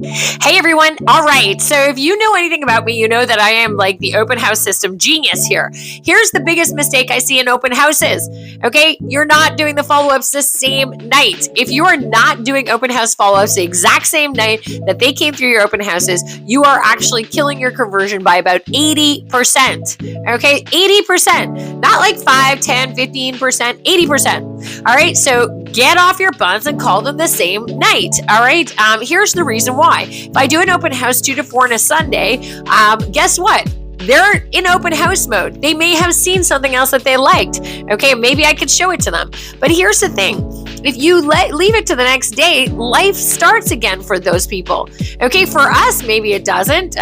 Hey everyone. All right. So if you know anything about me, you know that I am like the open house system genius here. Here's the biggest mistake I see in open houses. Okay. You're not doing the follow ups the same night. If you are not doing open house follow ups the exact same night that they came through your open houses, you are actually killing your conversion by about 80%. Okay. 80%. Not like 5, 10, 15%, 80%. All right. So get off your buns and call them the same night. All right. Here's the reason why. If I do an open house 2 to 4 on a Sunday, guess what? They're in open house mode. They may have seen something else that they liked. Okay, maybe I could show it to them. But here's the thing. If you leave it to the next day, life starts again for those people. Okay, for us, maybe it doesn't.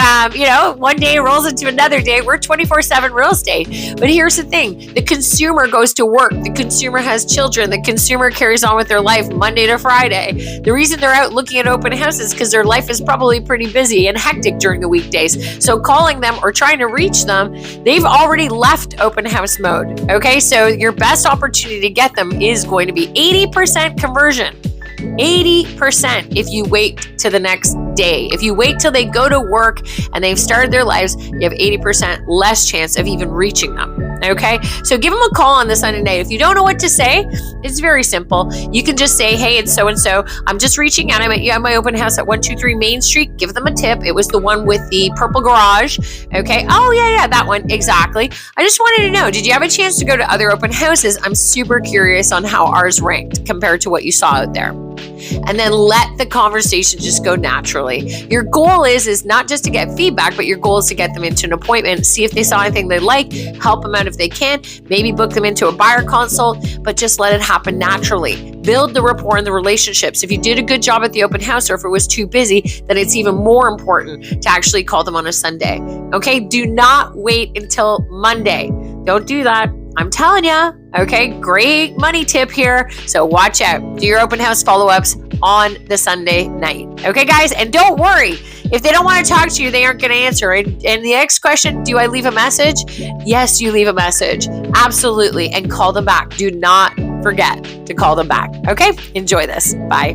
One day rolls into another day. We're 24/7 real estate. But here's the thing. The consumer goes to work. The consumer has children. The consumer carries on with their life Monday to Friday. The reason they're out looking at open houses is because their life is probably pretty busy and hectic during the weekdays. So calling them or trying to reach them, they've already left open house mode. Okay, so your best opportunity to get them is going to be 80% conversion. 80% if you wait to the next day. If you wait till they go to work and they've started their lives, you have 80% less chance of even reaching them. Okay, so give them a call on the Sunday night. If you don't know what to say, it's very simple. You can just say, hey, it's so and so. I'm just reaching out. I'm at my open house at 123 Main Street. Give them a tip. It was the one with the purple garage. Okay. Oh, yeah, that one. Exactly. I just wanted to know, did you have a chance to go to other open houses? I'm super curious on how ours ranked compared to what you saw out there. And then let the conversation just go naturally. Your goal is not just to get feedback, but your goal is to get them into an appointment, see if they saw anything they like, help them out if they can, maybe book them into a buyer consult, but just let it happen naturally. Build the rapport and the relationships. If you did a good job at the open house or if it was too busy, then it's even more important to actually call them on a Sunday. Okay, do not wait until Monday. Don't do that. I'm telling you, okay, great money tip here. So watch out. Do your open house follow-ups on the Sunday night. Okay, guys? And don't worry. If they don't want to talk to you, they aren't going to answer. And the next question, do I leave a message? Yes, you leave a message. Absolutely. And call them back. Do not forget to call them back. Okay? Enjoy this. Bye.